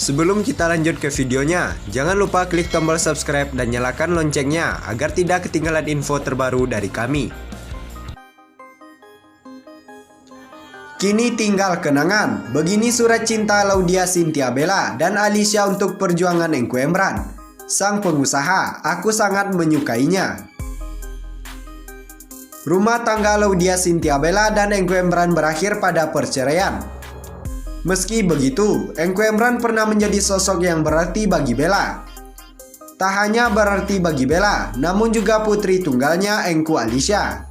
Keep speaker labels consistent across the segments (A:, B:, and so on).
A: Sebelum kita lanjut ke videonya, jangan lupa klik tombol subscribe dan nyalakan loncengnya agar tidak ketinggalan info terbaru dari kami. Kini tinggal kenangan. Begini surat cinta Laudya Chintya Bella dan Alicia untuk perjuangan Engku Emran. Sang pengusaha, aku sangat menyukainya. Rumah tangga Laudya Chintya Bella dan Engku Emran berakhir pada perceraian. Meski begitu, Engku Emran pernah menjadi sosok yang berarti bagi Bella. Tak hanya berarti bagi Bella, namun juga putri tunggalnya Engku Alicia.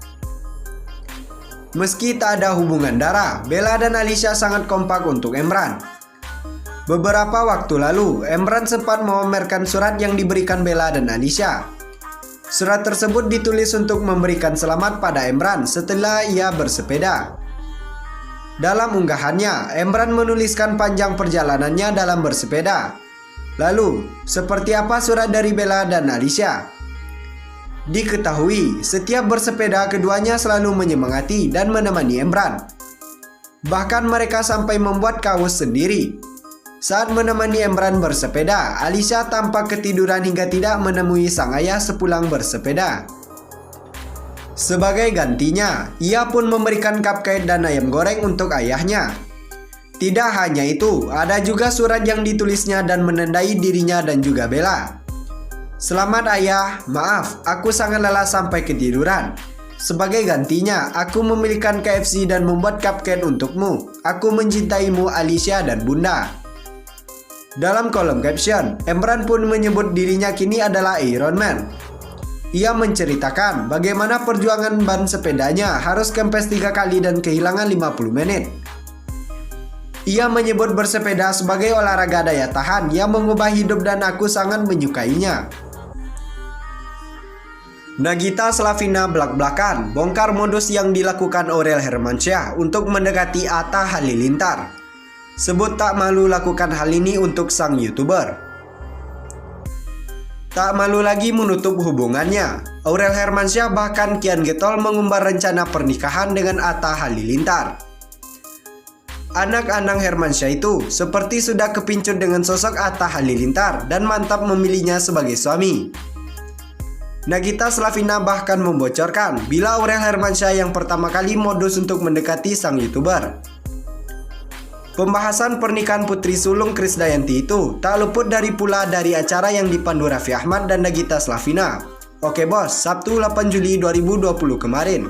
A: Meski tak ada hubungan darah, Bella dan Alicia sangat kompak untuk Emran. Beberapa waktu lalu, Emran sempat memamerkan surat yang diberikan Bella dan Alicia. Surat tersebut ditulis untuk memberikan selamat pada Emran setelah ia bersepeda. Dalam unggahannya, Emran menuliskan panjang perjalanannya dalam bersepeda. Lalu, seperti apa surat dari Bella dan Alicia? Diketahui, setiap bersepeda keduanya selalu menyemangati dan menemani Emran. Bahkan mereka sampai membuat kaos sendiri. Saat menemani Emran bersepeda, Alicia tampak ketiduran hingga tidak menemui sang ayah sepulang bersepeda. Sebagai gantinya, ia pun memberikan cupcake dan ayam goreng untuk ayahnya. Tidak hanya itu, ada juga surat yang ditulisnya dan menandai dirinya dan juga Bella. Selamat ayah, maaf, aku sangat lelah sampai ketiduran. Sebagai gantinya, aku memilihkan KFC dan membuat cupcake untukmu. Aku mencintaimu Alicia dan bunda. Dalam kolom caption, Emran pun menyebut dirinya kini adalah Iron Man. Ia menceritakan bagaimana perjuangan ban sepedanya harus kempes 3 kali dan kehilangan 50 menit. Ia menyebut bersepeda sebagai olahraga daya tahan yang mengubah hidup dan aku sangat menyukainya. Nagita Slavina belak-belakan bongkar modus yang dilakukan Aurel Hermansyah untuk mendekati Atta Halilintar. Sebut tak malu lakukan hal ini untuk sang YouTuber. Tak malu lagi menutup hubungannya, Aurel Hermansyah bahkan kian getol mengumbar rencana pernikahan dengan Atta Halilintar. Anak-anak Hermansyah itu seperti sudah kepincut dengan sosok Atta Halilintar dan mantap memilihnya sebagai suami. Nagita Slavina bahkan membocorkan bila Aurel Hermansyah yang pertama kali modus untuk mendekati sang YouTuber. Pembahasan pernikahan putri sulung Krisdayanti itu tak luput dari pula dari acara yang dipandu Raffi Ahmad dan Nagita Slavina. Oke bos, Sabtu 8 Juli 2020 kemarin.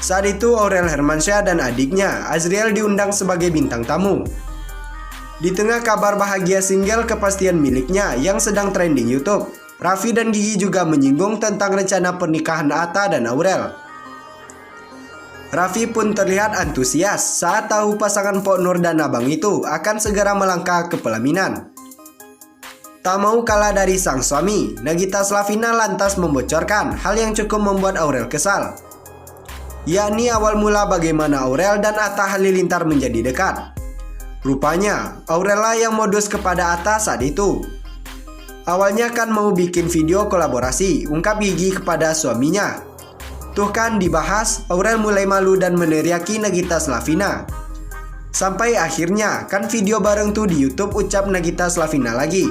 A: Saat itu Aurel Hermansyah dan adiknya Azriel diundang sebagai bintang tamu. Di tengah kabar bahagia single kepastian miliknya yang sedang trending YouTube, Raffi dan Gigi juga menyinggung tentang rencana pernikahan Atta dan Aurel. Raffi pun terlihat antusias saat tahu pasangan Pok Nur dan Abang itu akan segera melangkah ke pelaminan. Tak mau kalah dari sang suami, Nagita Slavina lantas membocorkan hal yang cukup membuat Aurel kesal. Yakni awal mula bagaimana Aurel dan Atta Halilintar menjadi dekat. Rupanya, Aurel lah yang modus kepada Atta saat itu. Awalnya kan mau bikin video kolaborasi, ungkap Gigi kepada suaminya. Tuh kan dibahas, Aurel mulai malu dan meneriaki Nagita Slavina. Sampai akhirnya kan video bareng tuh di YouTube, ucap Nagita Slavina lagi.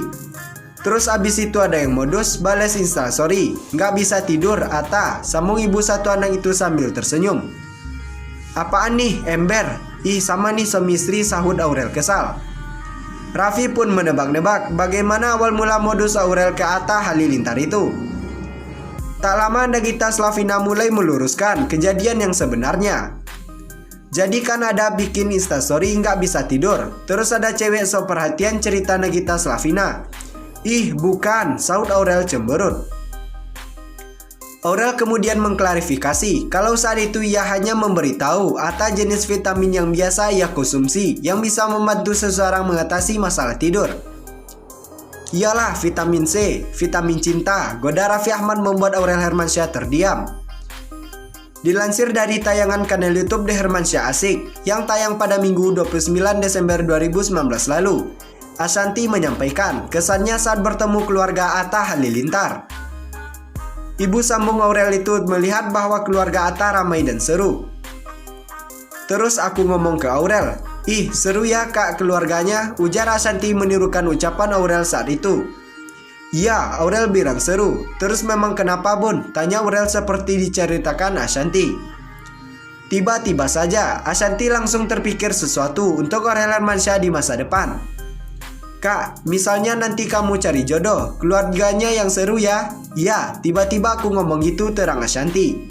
A: Terus abis itu ada yang modus balas instastory, nggak bisa tidur Atta, sambung ibu satu anak itu sambil tersenyum. Apaan nih ember? Ih sama nih suami istri, sahut Aurel kesal. Raffi pun menebak-nebak bagaimana awal mula modus Aurel ke Atta Halilintar itu. Tak lama Nagita Slavina mulai meluruskan kejadian yang sebenarnya. Jadi kan ada bikin instastory nggak bisa tidur, terus ada cewek so perhatian, cerita Nagita Slavina. Ih bukan, saut Aurel cemberut. Aurel kemudian mengklarifikasi kalau saat itu ia hanya memberitahu Atta jenis vitamin yang biasa ia konsumsi yang bisa membantu seseorang mengatasi masalah tidur. Iyalah vitamin C, vitamin cinta, goda Raffi Ahmad membuat Aurel Hermansyah terdiam. Dilansir dari tayangan kanal YouTube The Hermansyah Asik yang tayang pada Minggu 29 Desember 2019 lalu, Ashanti menyampaikan kesannya saat bertemu keluarga Atta Halilintar. Ibu sambung Aurel itu melihat bahwa keluarga Atta ramai dan seru. Terus aku ngomong ke Aurel, Ih, seru ya kak keluarganya, ujar Ashanti menirukan ucapan Aurel saat itu. Iya, Aurel bilang seru. Terus memang kenapa bun? Tanya Aurel seperti diceritakan Ashanti. Tiba-tiba saja, Ashanti langsung terpikir sesuatu untuk Aurel Hermansyah di masa depan. Kak, misalnya nanti kamu cari jodoh, keluarganya yang seru ya? Iya, tiba-tiba aku ngomong gitu, terang Ashanti.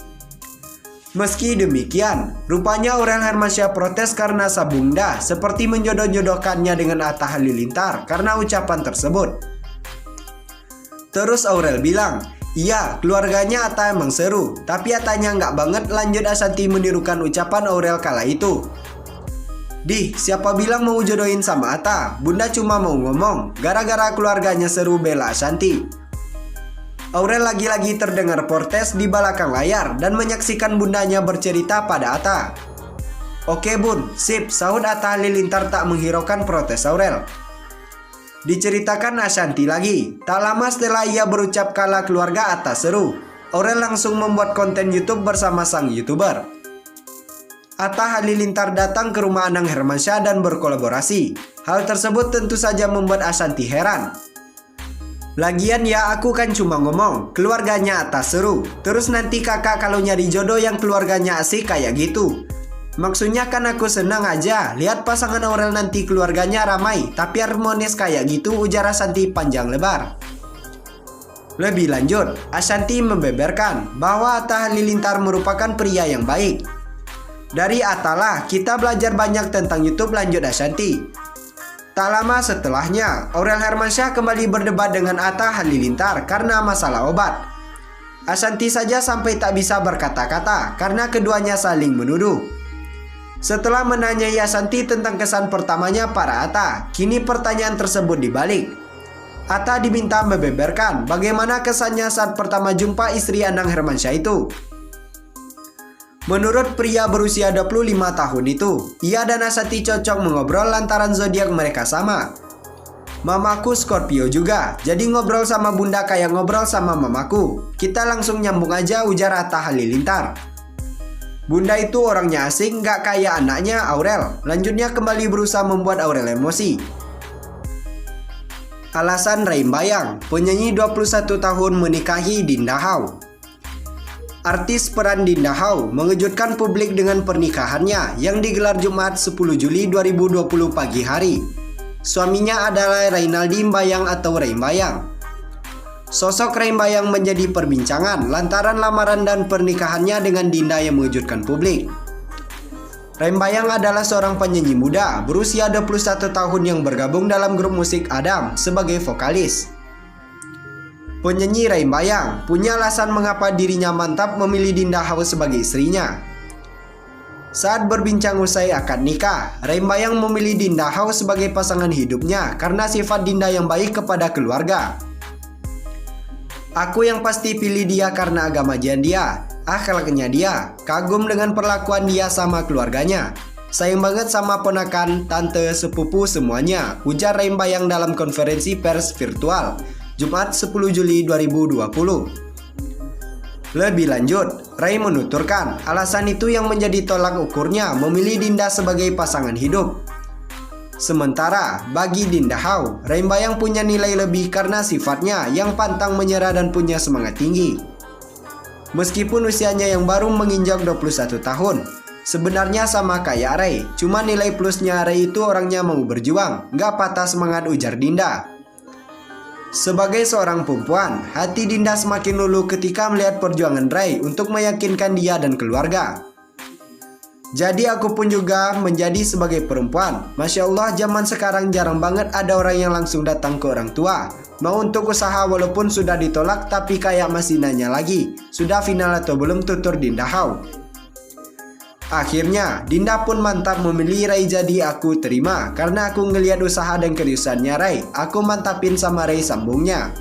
A: Meski demikian, rupanya Aurel Hermansyah protes karena Sabungda seperti menjodoh-jodohkannya dengan Atta Halilintar karena ucapan tersebut. Terus Aurel bilang, iya keluarganya Atta emang seru, tapi Attanya nggak banget, lanjut Ashanti menirukan ucapan Aurel kala itu. Dih, siapa bilang mau jodohin sama Atta? Bunda cuma mau ngomong, gara-gara keluarganya seru, bela Ashanti. Aurel lagi-lagi terdengar protes di belakang layar dan menyaksikan bundanya bercerita pada Atta. Oke bun, sip, sahut Atta Halilintar tak menghiraukan protes Aurel. Diceritakan Ashanti lagi, tak lama setelah ia berucap kala keluarga Atta seru, Aurel langsung membuat konten YouTube bersama sang YouTuber. Atta Halilintar datang ke rumah Anang Hermansyah dan berkolaborasi. Hal tersebut tentu saja membuat Ashanti heran. Lagian ya aku kan cuma ngomong, keluarganya Atta seru. Terus nanti kakak kalau nyari jodoh yang keluarganya asik kayak gitu. Maksudnya kan aku senang aja lihat pasangan Aurel nanti keluarganya ramai tapi harmonis kayak gitu, ujar Ashanti panjang lebar. Lebih lanjut, Ashanti membeberkan bahwa Atta Halilintar merupakan pria yang baik. Dari Atta lah kita belajar banyak tentang YouTube, lanjut Ashanti. Tak lama setelahnya, Aurel Hermansyah kembali berdebat dengan Atta Halilintar karena masalah obat. Ashanti saja sampai tak bisa berkata-kata karena keduanya saling menuduh. Setelah menanyai Ashanti tentang kesan pertamanya para Atta, kini pertanyaan tersebut dibalik. Atta diminta membeberkan bagaimana kesannya saat pertama jumpa istri Anang Hermansyah itu. Menurut pria berusia 25 tahun itu, ia dan Ashanti cocok mengobrol lantaran zodiak mereka sama. Mamaku Scorpio juga, jadi ngobrol sama bunda kayak ngobrol sama mamaku. Kita langsung nyambung aja, ujar Atta Halilintar. Bunda itu orangnya asing, gak kayak anaknya Aurel. Lanjutnya kembali berusaha membuat Aurel emosi. Alasan Reimbayang, penyanyi 21 tahun menikahi Dinda Hau. Artis peran Dinda Hau mengejutkan publik dengan pernikahannya yang digelar Jumat 10 Juli 2020 pagi hari. Suaminya adalah Reynaldi Mbayang atau Reimbayang. Sosok Reimbayang menjadi perbincangan lantaran lamaran dan pernikahannya dengan Dinda yang mengejutkan publik. Reimbayang adalah seorang penyanyi muda berusia 21 tahun yang bergabung dalam grup musik Adam sebagai vokalis. Penyanyi Reimbayang punya alasan mengapa dirinya mantap memilih Dinda Hau sebagai istrinya. Saat berbincang usai akad nikah, Reimbayang memilih Dinda Hau sebagai pasangan hidupnya karena sifat Dinda yang baik kepada keluarga. Aku yang pasti pilih dia karena agama dia, akhlaknya dia, kagum dengan perlakuan dia sama keluarganya. Sayang banget sama ponakan, tante, sepupu semuanya, ujar Reimbayang dalam konferensi pers virtual Jumat 10 Juli 2020. Lebih lanjut, Ray menuturkan alasan itu yang menjadi tolak ukurnya memilih Dinda sebagai pasangan hidup. Sementara bagi Dinda Hau, Reimbayang punya nilai lebih karena sifatnya yang pantang menyerah dan punya semangat tinggi. Meskipun usianya yang baru menginjak 21 tahun, sebenarnya sama kayak Ray, cuma nilai plusnya Ray itu orangnya mau berjuang, gak patah semangat, ujar Dinda. Sebagai seorang perempuan, hati Dinda semakin luluh ketika melihat perjuangan Ray untuk meyakinkan dia dan keluarga. Jadi aku pun juga menjadi sebagai perempuan. Masya Allah, zaman sekarang jarang banget ada orang yang langsung datang ke orang tua. Mau untuk usaha walaupun sudah ditolak tapi kayak masih nanya lagi, sudah final atau belum, tutur Dinda Hau. Akhirnya, Dinda pun mantap memilih Ray, jadi aku terima karena aku ngelihat usaha dan keriusannya Ray. Aku mantapin sama Ray, sambungnya.